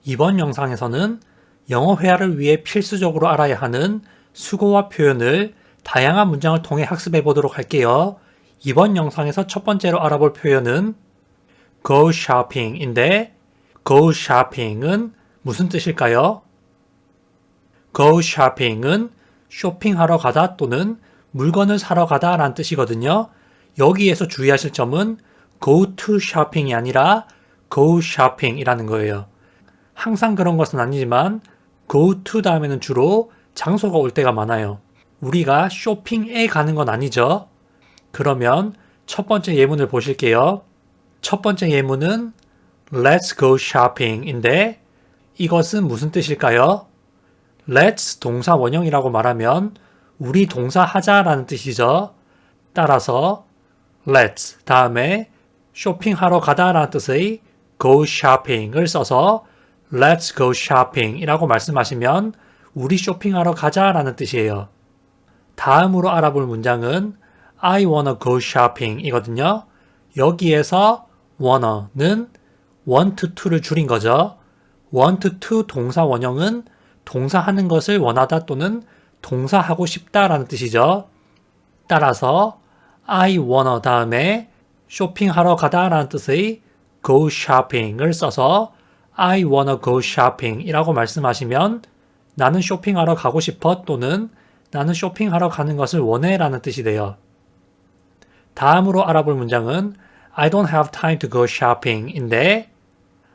이번 영상에서는 영어 회화를 위해 필수적으로 알아야 하는 수거와 표현을 다양한 문장을 통해 학습해 보도록 할게요. 이번 영상에서 첫 번째로 알아볼 표현은 go shopping인데 go shopping은 무슨 뜻일까요? go shopping은 쇼핑하러 가다 또는 물건을 사러 가다 라는 뜻이거든요. 여기에서 주의하실 점은 go to shopping이 아니라 go shopping이라는 거예요. 항상 그런 것은 아니지만 go to 다음에는 주로 장소가 올 때가 많아요. 우리가 쇼핑에 가는 건 아니죠. 그러면 첫 번째 예문을 보실게요. 첫 번째 예문은 Let's go shopping인데 이것은 무슨 뜻일까요? Let's 동사 원형이라고 말하면 우리 동사하자라는 뜻이죠. 따라서 Let's 다음에 쇼핑하러 가다라는 뜻의 go shopping을 써서 Let's go shopping 이라고 말씀하시면 우리 쇼핑하러 가자라는 뜻이에요. 다음으로 알아볼 문장은 I wanna go shopping 이거든요. 여기에서 wanna는 want to를 줄인 거죠. want to 동사 원형은 동사하는 것을 원하다 또는 동사하고 싶다라는 뜻이죠. 따라서 I wanna 다음에 쇼핑하러 가다라는 뜻의 go shopping을 써서 I wanna go shopping 이라고 말씀하시면 나는 쇼핑하러 가고 싶어 또는 나는 쇼핑하러 가는 것을 원해 라는 뜻이 돼요. 다음으로 알아볼 문장은 I don't have time to go shopping 인데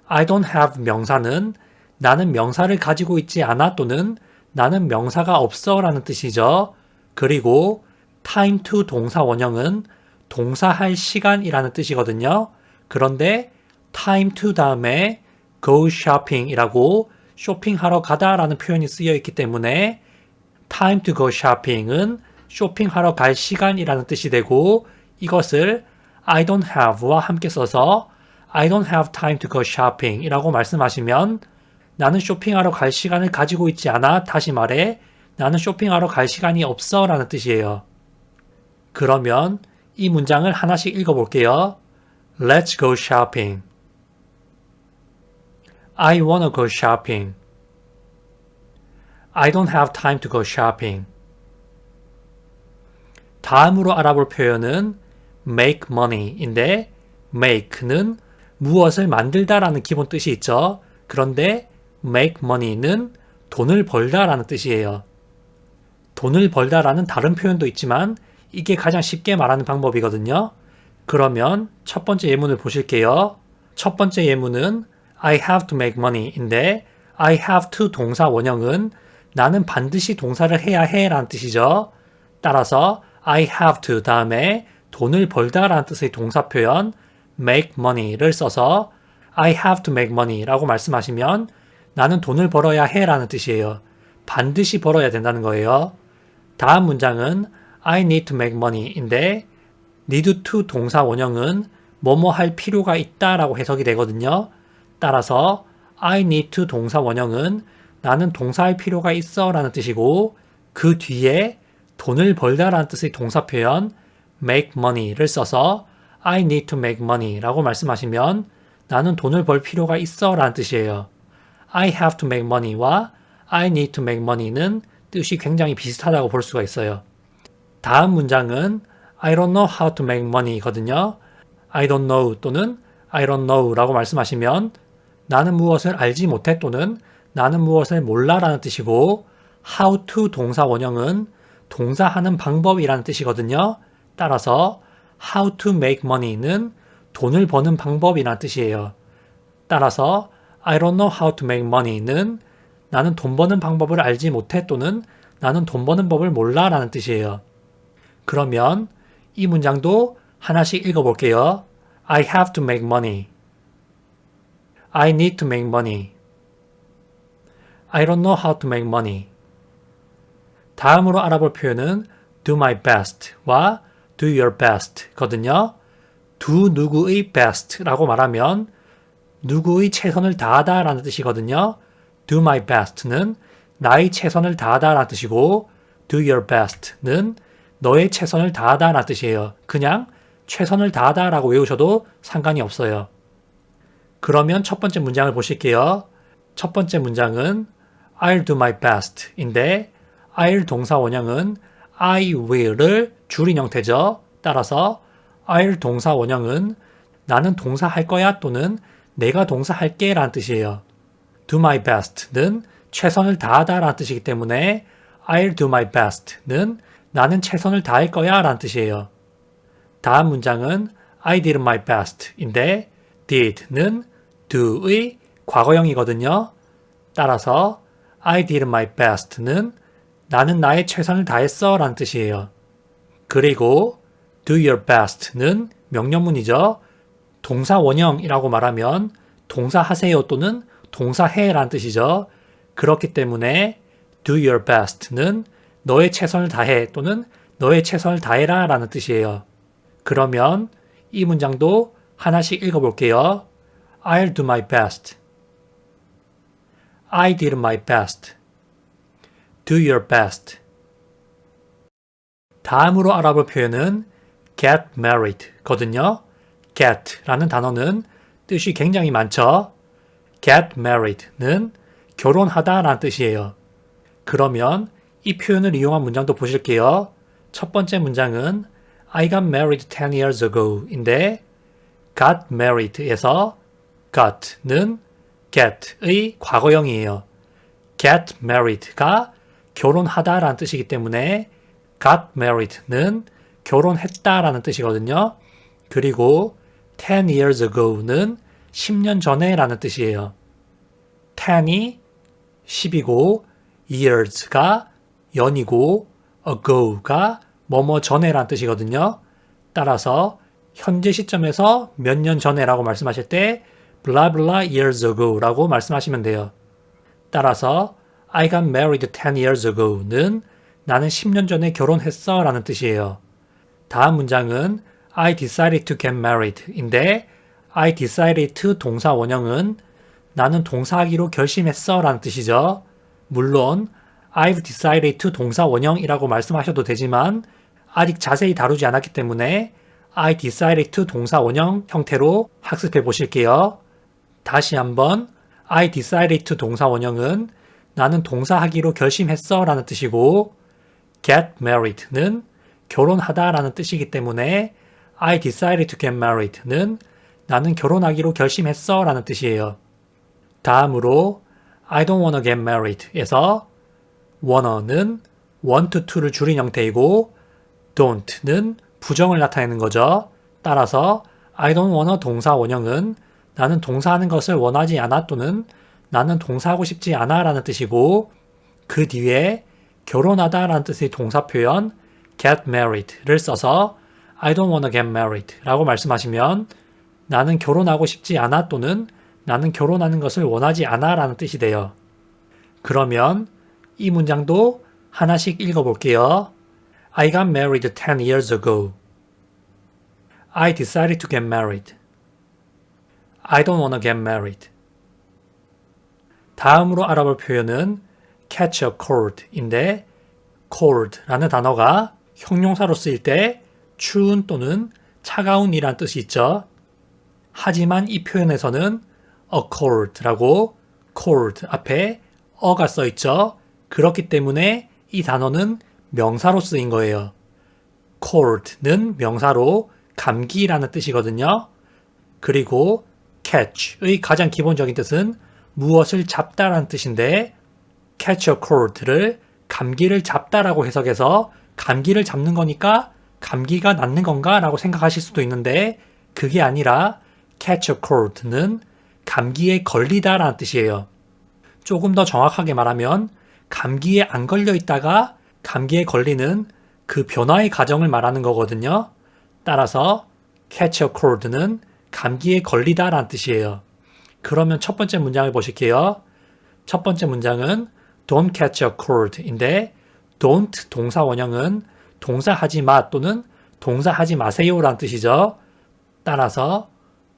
I don't have 명사는 나는 명사를 가지고 있지 않아 또는 나는 명사가 없어 라는 뜻이죠. 그리고 time to 동사 원형은 동사할 시간이라는 뜻이거든요. 그런데 time to 다음에 go shopping 이라고 쇼핑하러 가다 라는 표현이 쓰여 있기 때문에 time to go shopping은 쇼핑하러 갈 시간이라는 뜻이 되고 이것을 I don't have와 함께 써서 I don't have time to go shopping 이라고 말씀하시면 나는 쇼핑하러 갈 시간을 가지고 있지 않아. 다시 말해 나는 쇼핑하러 갈 시간이 없어 라는 뜻이에요. 그러면 이 문장을 하나씩 읽어볼게요. Let's go shopping. I wanna go shopping. I don't have time to go shopping. 다음으로 알아볼 표현은 make money인데 make는 무엇을 만들다라는 기본 뜻이 있죠. 그런데 make money는 돈을 벌다라는 뜻이에요. 돈을 벌다라는 다른 표현도 있지만 이게 가장 쉽게 말하는 방법이거든요. 그러면 첫 번째 예문을 보실게요. 첫 번째 예문은 I have to make money인데 I have to 동사 원형은 나는 반드시 동사를 해야 해 라는 뜻이죠. 따라서 I have to 다음에 돈을 벌다 라는 뜻의 동사 표현 make money를 써서 I have to make money 라고 말씀하시면 나는 돈을 벌어야 해 라는 뜻이에요. 반드시 벌어야 된다는 거예요. 다음 문장은 I need to make money인데 need to 동사 원형은 뭐뭐 할 필요가 있다 라고 해석이 되거든요. 따라서 I need to 동사 원형은 나는 동사할 필요가 있어 라는 뜻이고 그 뒤에 돈을 벌다 라는 뜻의 동사 표현 make money를 써서 I need to make money 라고 말씀하시면 나는 돈을 벌 필요가 있어 라는 뜻이에요. I have to make money와 I need to make money는 뜻이 굉장히 비슷하다고 볼 수가 있어요. 다음 문장은 I don't know how to make money 거든요. I don't know 또는 I don't know 라고 말씀하시면 나는 무엇을 알지 못해 또는 나는 무엇을 몰라 라는 뜻이고 how to 동사 원형은 동사하는 방법이라는 뜻이거든요. 따라서 how to make money는 돈을 버는 방법이라는 뜻이에요. 따라서 I don't know how to make money는 나는 돈 버는 방법을 알지 못해 또는 나는 돈 버는 법을 몰라 라는 뜻이에요. 그러면 이 문장도 하나씩 읽어볼게요. I have to make money. I need to make money. I don't know how to make money. 다음으로 알아볼 표현은 do my best와 do your best 거든요. do 누구의 best 라고 말하면 누구의 최선을 다하다 라는 뜻이거든요. do my best는 나의 최선을 다하다 라는 뜻이고 do your best는 너의 최선을 다하다 라는 뜻이에요. 그냥 최선을 다하다 라고 외우셔도 상관이 없어요. 그러면 첫 번째 문장을 보실게요. 첫 번째 문장은 I'll do my best 인데 I'll 동사 원형은 I will을 줄인 형태죠. 따라서 I'll 동사 원형은 나는 동사 할 거야 또는 내가 동사 할게 라는 뜻이에요. do my best는 최선을 다하다 라는 뜻이기 때문에 I'll do my best는 나는 최선을 다할 거야 라는 뜻이에요. 다음 문장은 I did my best 인데 did는 do의 과거형이거든요. 따라서 I did my best는 나는 나의 최선을 다했어 라는 뜻이에요. 그리고 do your best는 명령문이죠. 동사 원형이라고 말하면 동사 하세요 또는 동사 해 라는 뜻이죠. 그렇기 때문에 do your best는 너의 최선을 다해 또는 너의 최선을 다해라 라는 뜻이에요. 그러면 이 문장도 하나씩 읽어볼게요. I'll do my best. I did my best. Do your best. 다음으로 알아볼 표현은 get married 거든요. get라는 단어는 뜻이 굉장히 많죠. get married는 결혼하다 라는 뜻이에요. 그러면 이 표현을 이용한 문장도 보실게요. 첫 번째 문장은 I got married 10 years ago 인데 got married에서 got는 get의 과거형이에요. get married가 결혼하다 라는 뜻이기 때문에 got married는 결혼했다 라는 뜻이거든요. 그리고 10 years ago는 10년 전에 라는 뜻이에요. 10이 10이고 years가 연이고 ago가 뭐뭐 전에 라는 뜻이거든요. 따라서 현재 시점에서 몇 년 전에라고 말씀하실 때 blah blah years ago 라고 말씀하시면 돼요. 따라서 I got married 10 years ago는 나는 10년 전에 결혼했어 라는 뜻이에요. 다음 문장은 I decided to get married 인데 I decided to 동사 원형은 나는 동사하기로 결심했어 라는 뜻이죠. 물론 I've decided to 동사 원형이라고 말씀하셔도 되지만 아직 자세히 다루지 않았기 때문에 I decided to 동사 원형 형태로 학습해 보실게요. 다시 한번 I decided to 동사 원형은 나는 동사하기로 결심했어 라는 뜻이고 get married는 결혼하다 라는 뜻이기 때문에 I decided to get married는 나는 결혼하기로 결심했어 라는 뜻이에요. 다음으로 I don't wanna get married 에서 wanna는 want to를 줄인 형태이고 don't는 부정을 나타내는 거죠. 따라서 I don't wanna 동사 원형은 나는 동사하는 것을 원하지 않아 또는 나는 동사하고 싶지 않아 라는 뜻이고 그 뒤에 결혼하다 라는 뜻의 동사 표현 get married를 써서 I don't wanna get married 라고 말씀하시면 나는 결혼하고 싶지 않아 또는 나는 결혼하는 것을 원하지 않아 라는 뜻이 돼요. 그러면 이 문장도 하나씩 읽어볼게요. I got married 10 years ago. I decided to get married. I don't wanna get married. 다음으로 알아볼 표현은 catch a cold인데 cold라는 단어가 형용사로 쓰일 때 추운 또는 차가운 이란 뜻이 있죠. 하지만 이 표현에서는 a cold라고 cold 앞에 어가 써 있죠. 그렇기 때문에 이 단어는 명사로 쓰인 거예요. cold는 명사로 감기라는 뜻이거든요. 그리고 catch의 가장 기본적인 뜻은 무엇을 잡다라는 뜻인데 catch a cold를 감기를 잡다라고 해석해서 감기를 잡는 거니까 감기가 낫는 건가 라고 생각하실 수도 있는데 그게 아니라 catch a cold는 감기에 걸리다 라는 뜻이에요. 조금 더 정확하게 말하면 감기에 안 걸려 있다가 감기에 걸리는 그 변화의 과정을 말하는 거거든요. 따라서 catch a cold는 감기에 걸리다 라는 뜻이에요. 그러면 첫 번째 문장을 보실게요. 첫 번째 문장은 don't catch a cold인데 don't 동사 원형은 동사하지 마 또는 동사하지 마세요 라는 뜻이죠. 따라서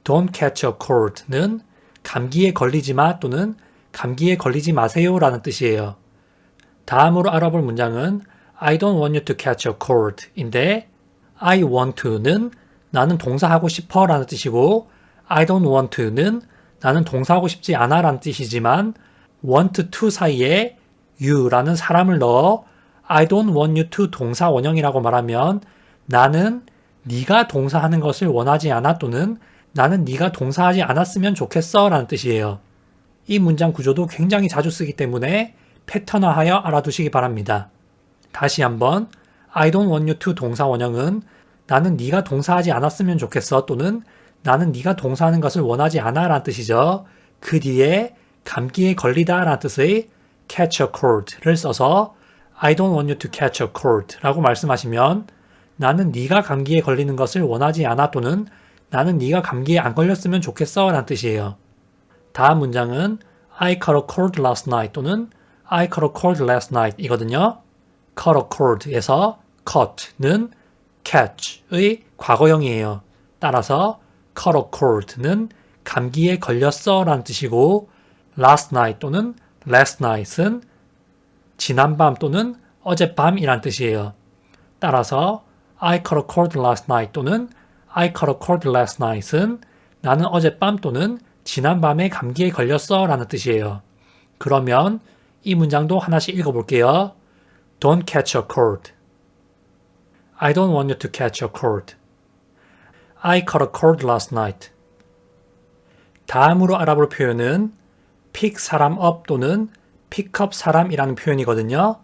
don't catch a cold는 감기에 걸리지 마 또는 감기에 걸리지 마세요 라는 뜻이에요. 다음으로 알아볼 문장은 I don't want you to catch a cold인데 I want to는 나는 동사하고 싶어 라는 뜻이고 I don't want to는 나는 동사하고 싶지 않아 라는 뜻이지만 want to 사이에 you라는 사람을 넣어 I don't want you to 동사 원형이라고 말하면 나는 네가 동사하는 것을 원하지 않아 또는 나는 네가 동사하지 않았으면 좋겠어 라는 뜻이에요. 이 문장 구조도 굉장히 자주 쓰기 때문에 패턴화하여 알아두시기 바랍니다. 다시 한번 I don't want you to 동사 원형은 나는 네가 동사하지 않았으면 좋겠어 또는 나는 네가 동사하는 것을 원하지 않아 라는 뜻이죠. 그 뒤에 감기에 걸리다 라는 뜻의 catch a cold를 써서 I don't want you to catch a cold 라고 말씀하시면 나는 네가 감기에 걸리는 것을 원하지 않아 또는 나는 네가 감기에 안 걸렸으면 좋겠어 라는 뜻이에요. 다음 문장은 I caught a cold last night 또는 I caught a cold last night 이거든요. caught a cold에서 caught는 catch의 과거형이에요. 따라서 caught a cold는 감기에 걸렸어 라는 뜻이고 last night 또는 last night은 지난밤 또는 어젯밤이란 뜻이에요. 따라서 I caught a cold last night 또는 I caught a cold last night은 나는 어젯밤 또는 지난밤에 감기에 걸렸어 라는 뜻이에요. 그러면 이 문장도 하나씩 읽어볼게요. Don't catch a cold. I don't want you to catch a cold. I caught a cold last night. 다음으로 알아볼 표현은 pick 사람 up 또는 pick up 사람이라는 표현이거든요.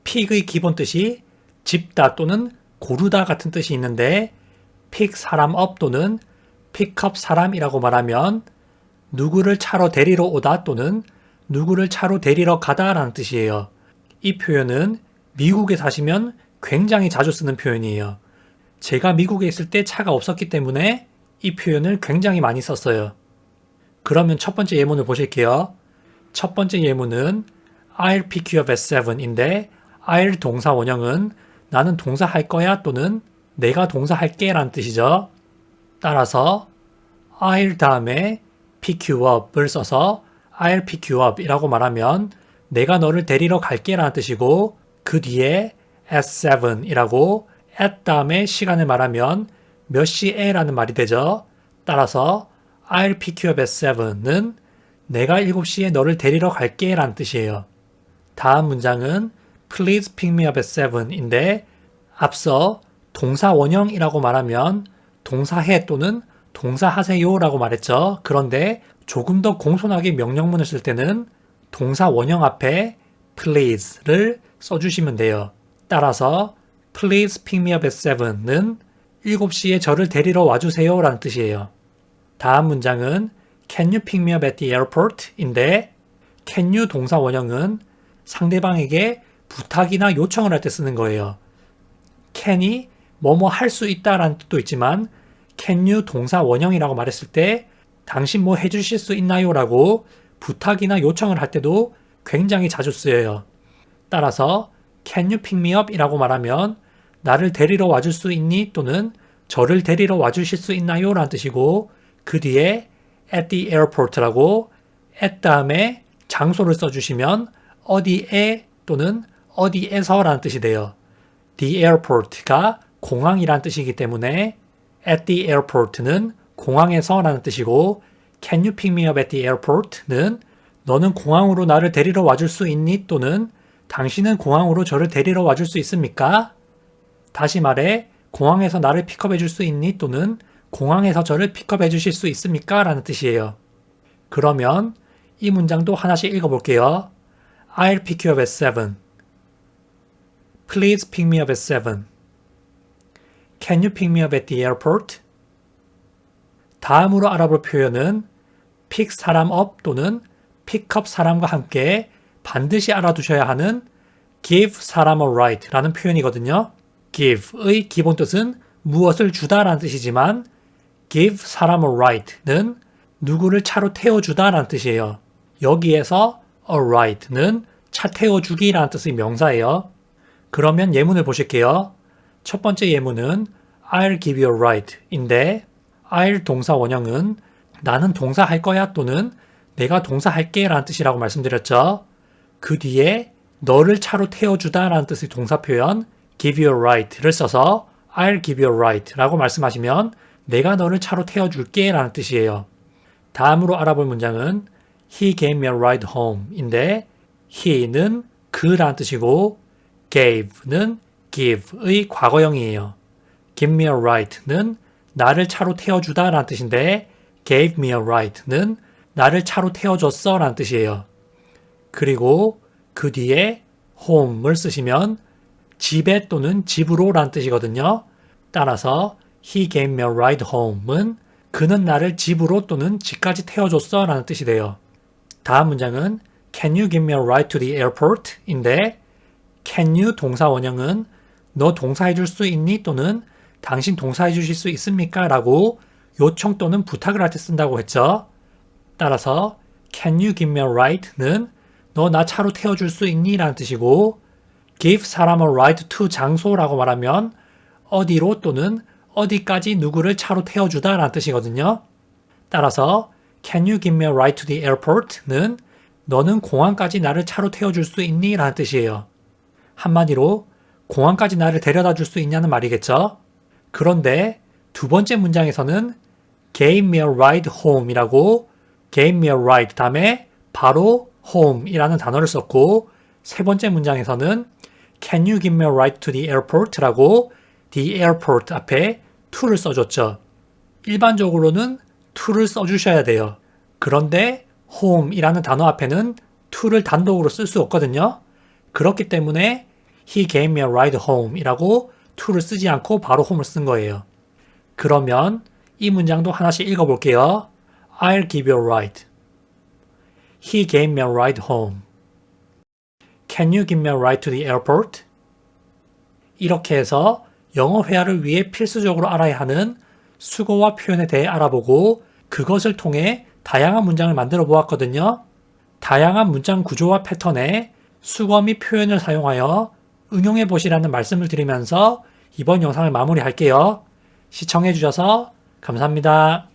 pick의 기본 뜻이 집다 또는 고르다 같은 뜻이 있는데 pick 사람 up 또는 pick up 사람이라고 말하면 누구를 차로 데리러 오다 또는 누구를 차로 데리러 가다 라는 뜻이에요. 이 표현은 미국에 사시면 굉장히 자주 쓰는 표현이에요. 제가 미국에 있을 때 차가 없었기 때문에 이 표현을 굉장히 많이 썼어요. 그러면 첫 번째 예문을 보실게요. 첫 번째 예문은 I'll pick you up at 7인데 I'll 동사 원형은 나는 동사할 거야 또는 내가 동사할게 라는 뜻이죠. 따라서 I'll 다음에 pick you up을 써서 I'll pick you up 이라고 말하면 내가 너를 데리러 갈게 라는 뜻이고 그 뒤에 at 7 이라고 at 다음에 시간을 말하면 몇 시에 라는 말이 되죠. 따라서 I'll pick you up at 7는 내가 7시에 너를 데리러 갈게 라는 뜻이에요. 다음 문장은 Please pick me up at 7인데 앞서 동사 원형이라고 말하면 동사해 또는 동사하세요 라고 말했죠. 그런데 조금 더 공손하게 명령문을 쓸 때는 동사 원형 앞에 please를 써주시면 돼요. 따라서 Please pick me up at 7는 7시에 저를 데리러 와주세요 라는 뜻이에요. 다음 문장은 Can you pick me up at the airport? 인데 Can you 동사 원형은 상대방에게 부탁이나 요청을 할 때 쓰는 거예요. can이 뭐뭐 할 수 있다 라는 뜻도 있지만 can you 동사 원형이라고 말했을 때 당신 뭐 해주실 수 있나요? 라고 부탁이나 요청을 할 때도 굉장히 자주 쓰여요. 따라서 can you pick me up? 이라고 말하면 나를 데리러 와줄 수 있니? 또는 저를 데리러 와주실 수 있나요? 라는 뜻이고 그 뒤에 at the airport라고 at 다음에 장소를 써주시면 어디에 또는 어디에서 라는 뜻이 돼요. The airport가 공항이란 뜻이기 때문에 at the airport는 공항에서 라는 뜻이고 Can you pick me up at the airport는 너는 공항으로 나를 데리러 와줄 수 있니? 또는 당신은 공항으로 저를 데리러 와줄 수 있습니까? 다시 말해 공항에서 나를 픽업해 줄 수 있니? 또는 공항에서 저를 픽업해 주실 수 있습니까? 라는 뜻이에요. 그러면 이 문장도 하나씩 읽어볼게요. I'll pick you up at 7. Please pick me up at 7. Can you pick me up at the airport? 다음으로 알아볼 표현은 pick 사람 up 또는 pick up 사람과 함께 반드시 알아두셔야 하는 give 사람 a ride 라는 표현이거든요. give의 기본 뜻은 무엇을 주다 라는 뜻이지만 give 사람 a ride는 누구를 차로 태워주다 라는 뜻이에요. 여기에서 a ride는 차 태워주기 라는 뜻의 명사예요. 그러면 예문을 보실게요. 첫 번째 예문은 I'll give you a ride 인데 I'll 동사 원형은 나는 동사할 거야 또는 내가 동사할게 라는 뜻이라고 말씀드렸죠. 그 뒤에 너를 차로 태워주다 라는 뜻의 동사 표현 give you a ride를 써서 I'll give you a ride 라고 말씀하시면 내가 너를 차로 태워줄게 라는 뜻이에요. 다음으로 알아볼 문장은 He gave me a ride home 인데 he는 그라는 뜻이고 gave는 give의 과거형이에요. give me a ride는 나를 차로 태워주다 라는 뜻인데 gave me a ride는 나를 차로 태워줬어 라는 뜻이에요. 그리고 그 뒤에 home을 쓰시면 집에 또는 집으로 라는 뜻이거든요. 따라서 he gave me a ride home은 그는 나를 집으로 또는 집까지 태워줬어 라는 뜻이 돼요. 다음 문장은 Can you give me a ride to the airport? 인데 Can you 동사 원형은 너 동사해줄 수 있니? 또는 당신 동사해주실 수 있습니까? 라고 요청 또는 부탁을 할 때 쓴다고 했죠. 따라서 Can you give me a ride는 너 나 차로 태워줄 수 있니? 라는 뜻이고 give 사람 a ride to 장소라고 말하면 어디로 또는 어디까지 누구를 차로 태워주다 라는 뜻이거든요. 따라서 Can you give me a ride to the airport는 너는 공항까지 나를 차로 태워줄 수 있니? 라는 뜻이에요. 한마디로 공항까지 나를 데려다 줄 수 있냐는 말이겠죠. 그런데 두 번째 문장에서는 gave me a ride home 이라고 gave me a ride 다음에 바로 home 이라는 단어를 썼고 세 번째 문장에서는 Can you give me a ride to the airport? 라고 the airport 앞에 to를 써줬죠. 일반적으로는 to를 써주셔야 돼요. 그런데 home 이라는 단어 앞에는 to를 단독으로 쓸 수 없거든요. 그렇기 때문에 He gave me a ride home 이라고 to를 쓰지 않고 바로 home을 쓴 거예요. 그러면 이 문장도 하나씩 읽어볼게요. I'll give you a ride. He gave me a ride home. Can you give me a ride to the airport? 이렇게 해서 영어 회화를 위해 필수적으로 알아야 하는 수거와 표현에 대해 알아보고 그것을 통해 다양한 문장을 만들어 보았거든요. 다양한 문장 구조와 패턴에 수거 및 표현을 사용하여 응용해 보시라는 말씀을 드리면서 이번 영상을 마무리할게요. 시청해 주셔서 감사합니다.